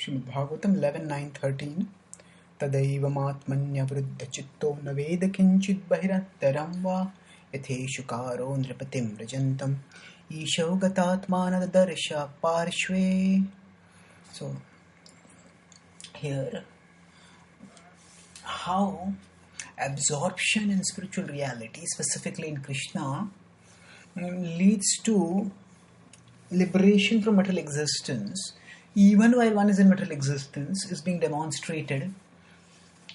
Srimad Bhagavatam 11.9.13 Tadaivamatmanyavruddhachitto naveda kinchid bahirattaram va yatheshukaro nripatim rajantam isho gatatmana darsha parshve. So, here, how absorption in spiritual reality, specifically in Krishna, leads to liberation from material existence, even while one is in material existence, is being demonstrated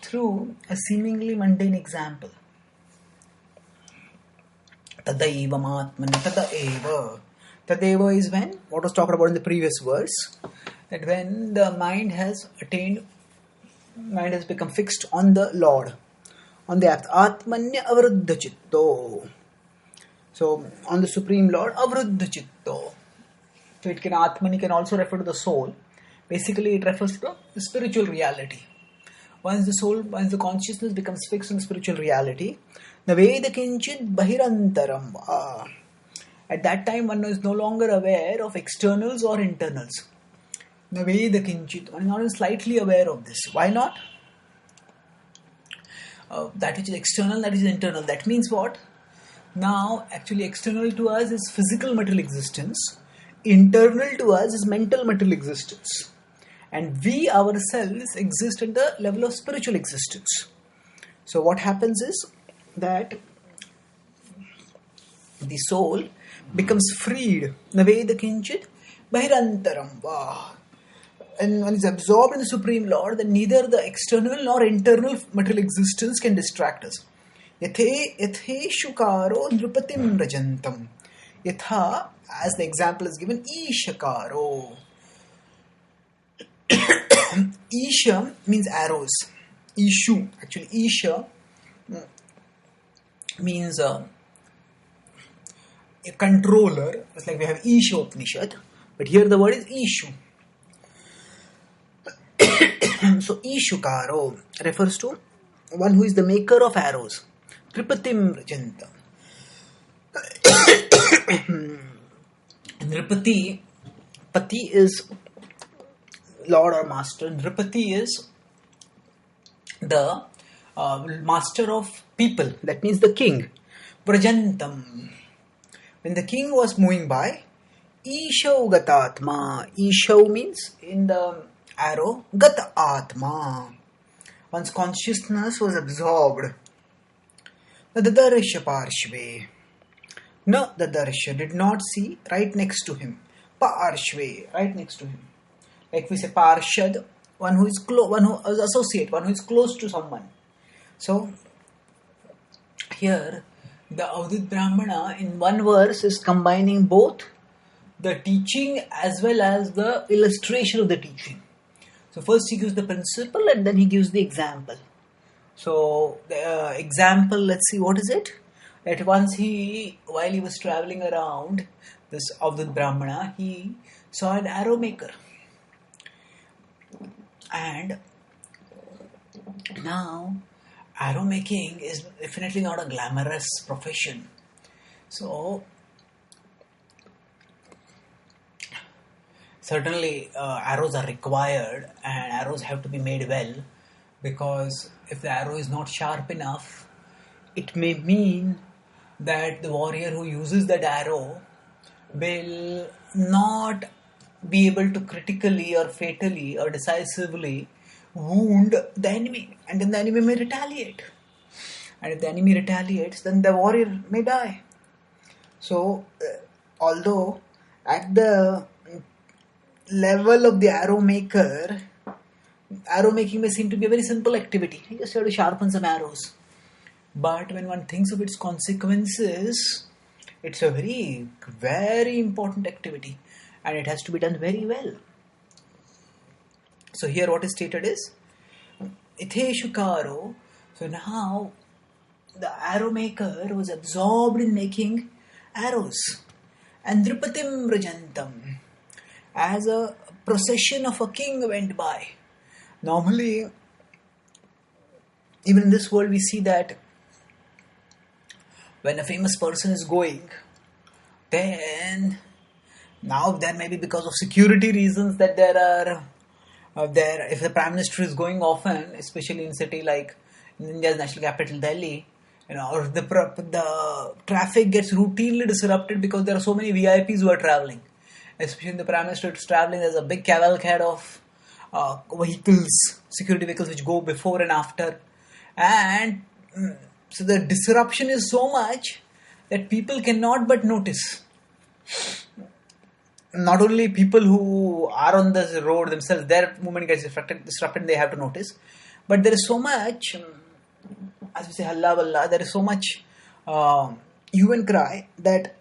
through a seemingly mundane example. Tadaiva matman tadaeva. Tadeva is when, what was talked about in the previous verse, that when the mind has become fixed on the Lord, on the Atmanya avruddha chitto. So, on the Supreme Lord, avruddha chitto. So, it can, Atmani can also refer to the soul. Basically, it refers to the spiritual reality. Once the consciousness becomes fixed on spiritual reality, naveda kinchid bahirantaram. At that time, one is no longer aware of externals or internals. Naveda kinchid. One is not even slightly aware of this. Why not? That which is external, that is internal. That means what? Now, actually external to us is physical material existence. Internal to us is mental material existence. And we ourselves exist at the level of spiritual existence. So what happens is that the soul becomes freed. Naveda kinchit bahirantaram va. And when it's absorbed in the Supreme Lord, then neither the external nor internal material existence can distract us. Yathe shukaro nrupatim rajantam. Yatha, as the example is given, ishakaro. Isha means arrows. Ishu, actually Isha means a controller. It's like we have Isha Upanishad, but here the word is Ishu. So Ishukaro refers to one who is the maker of arrows. Tripatim Rajantam. Nripati, Pati is Lord or Master. Nripati is the master of people. That means the king. Prajantam. When the king was moving by, Ishau Gatatma. Ishau means in the arrow, Gata Atma. One's consciousness was absorbed. Dadarsha Parshve. No, Dadarsha did not see right next to him. Parshve, right next to him. Like we say Parshad, one who is one who is associate, one who is close to someone. So, here, the Avadhut Brahmana in one verse is combining both the teaching as well as the illustration of the teaching. So first he gives the principle and then he gives the example. So the example, let's see, what is it? That once while he was traveling around this Avadhut Brahmana, he saw an arrow maker. And now, arrow making is definitely not a glamorous profession. So, certainly arrows are required and arrows have to be made well, because if the arrow is not sharp enough, it may mean that the warrior who uses that arrow will not be able to critically or fatally or decisively wound the enemy, and then the enemy may retaliate. And if the enemy retaliates, then the warrior may die. So, although at the level of the arrow maker, arrow making may seem to be a very simple activity. You just have to sharpen some arrows. But when one thinks of its consequences, it's a very, very important activity. And it has to be done very well. So here what is stated is, Ithe Shukaro. So now the arrow maker was absorbed in making arrows. And Dripatim Rajantam. As a procession of a king went by. Normally, even in this world we see that when a famous person is going, then now there may be, because of security reasons, that there are there, if the Prime Minister is going often, especially in city like in India's national capital, Delhi, or the traffic gets routinely disrupted because there are so many VIPs who are traveling. Especially when the Prime Minister is traveling, there's a big cavalcade of vehicles, security vehicles which go before and after. And so the disruption is so much that people cannot but notice. Not only people who are on the road themselves, their movement gets disrupted, they have to notice. But there is so much, as we say, halla walla, there is so much hue and cry that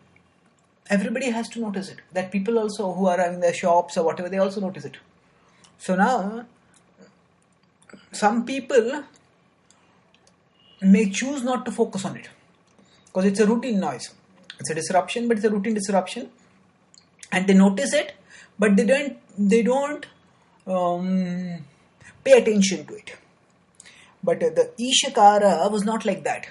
everybody has to notice it. That people also who are having their shops or whatever, they also notice it. So now, some people may choose not to focus on it because it's a routine noise. It's a disruption, but it's a routine disruption, and they notice it, but they don't pay attention to it. But the Ishakara was not like that.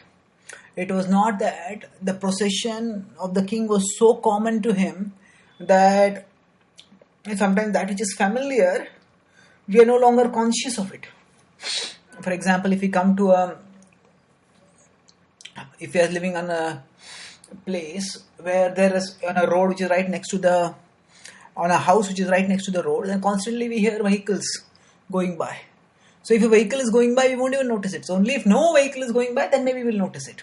It was not that the procession of the king was so common to him that sometimes that which is familiar, we are no longer conscious of it. For example, if we come to if you are living on a place where there is on a road which is right next to on a house which is right next to the road, then constantly we hear vehicles going by. So if a vehicle is going by, we won't even notice it. So only if no vehicle is going by, then maybe we'll notice it.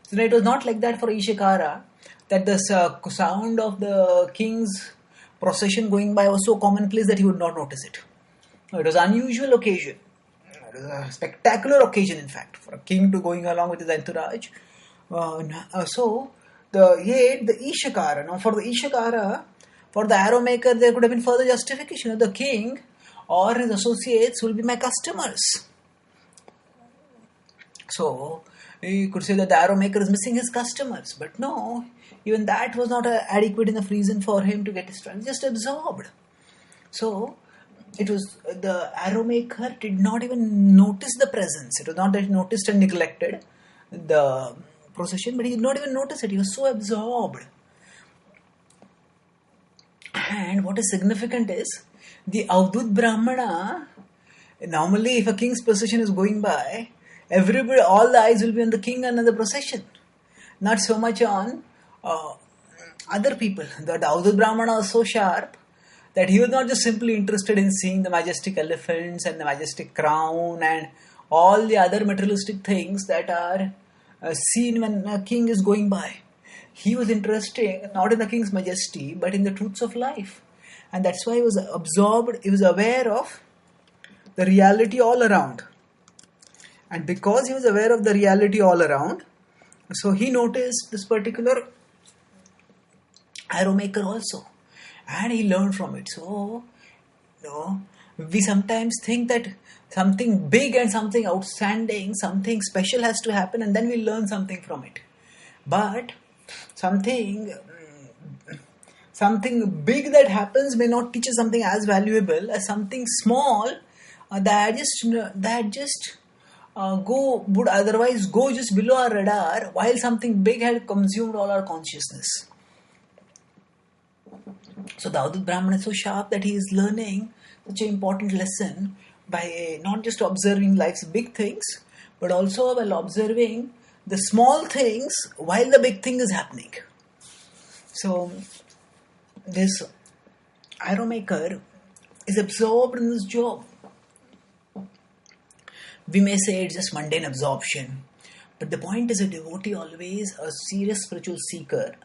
So it was not like that for Ishakara, that the sound of the king's procession going by was so commonplace that he would not notice it. No, it was an unusual occasion. It was a spectacular occasion, in fact, for a king to going along with his entourage. So the Ishakara. Now, for the Ishakara, for the arrow maker, there could have been further justification. The king or his associates will be my customers. So you could say that the arrow maker is missing his customers, but no, even that was not adequate enough reason for him to get his strength. Just absorbed. So it was the arrow maker did not even notice the presence. It was not that he noticed and neglected the procession, but he did not even notice it. He was so absorbed. And what is significant is the Avdut Brahmana. Normally, if a king's procession is going by, everybody, all the eyes will be on the king and on the procession, not so much on other people. The Avdut Brahmana was so sharp that he was not just simply interested in seeing the majestic elephants and the majestic crown and all the other materialistic things that are seen when a king is going by. He was interested not in the king's majesty, but in the truths of life. And that's why he was absorbed, he was aware of the reality all around. And because he was aware of the reality all around, so he noticed this particular arrow maker also. And he learned from it. So, we sometimes think that something big and something outstanding, something special has to happen, and then we learn something from it. But something big that happens may not teach us something as valuable as something small that would otherwise go just below our radar, while something big had consumed all our consciousness. So the Avdut Brahmana is so sharp that he is learning such an important lesson by not just observing life's big things, but also while observing the small things while the big thing is happening. So this arrow maker is absorbed in this job. We may say it's just mundane absorption, but the point is a devotee always, a serious spiritual seeker,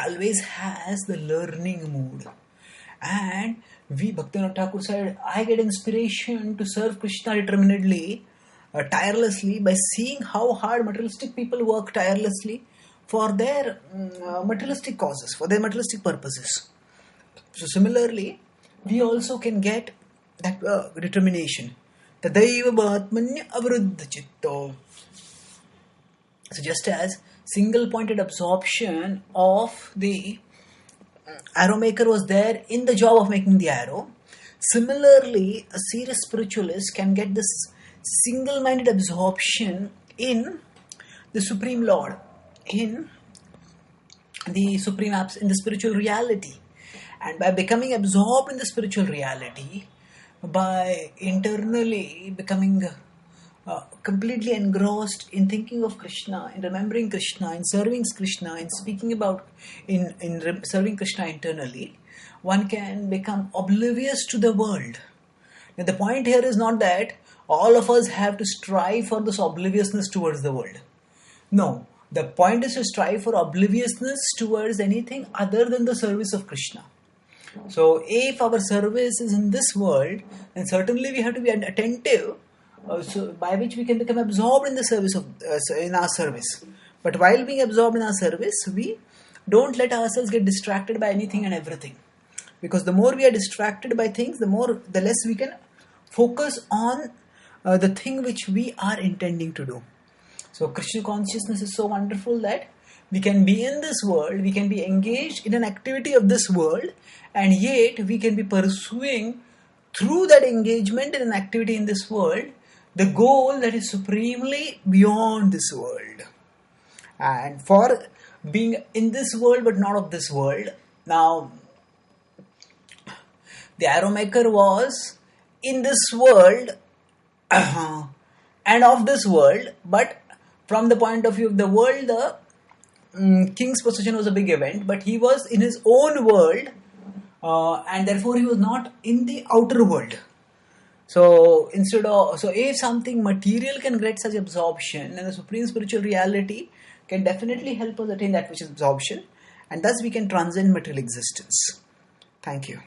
always has the learning mood. And we, Bhaktivinoda Thakur said, I get inspiration to serve Krishna determinedly, tirelessly, by seeing how hard materialistic people work tirelessly for their materialistic causes, for their materialistic purposes. So similarly, we also can get that determination. Tadaiva bhatmanya avruddha chitta. So just as single-pointed absorption of the arrow maker was there in the job of making the arrow, similarly, a serious spiritualist can get this single-minded absorption in the Supreme Lord, in the spiritual reality. And by becoming absorbed in the spiritual reality, by internally becoming completely engrossed in thinking of Krishna, in remembering Krishna, in serving Krishna, in speaking about, serving Krishna internally, one can become oblivious to the world. Now, the point here is not that all of us have to strive for this obliviousness towards the world. No, the point is to strive for obliviousness towards anything other than the service of Krishna. So, if our service is in this world, then certainly we have to be attentive, by which we can become absorbed in the service of in our service. But while being absorbed in our service, we don't let ourselves get distracted by anything and everything. Because the more we are distracted by things, the less we can focus on the thing which we are intending to do. So Krishna consciousness is so wonderful that we can be in this world, we can be engaged in an activity of this world, and yet we can be pursuing through that engagement in an activity in this world the goal that is supremely beyond this world. And for being in this world but not of this world, now the arrow maker was in this world and of this world, but from the point of view of the world, the king's possession was a big event, but he was in his own world, and therefore he was not in the outer world. So if something material can get such absorption, then the supreme spiritual reality can definitely help us attain that which is absorption, and thus we can transcend material existence. Thank you.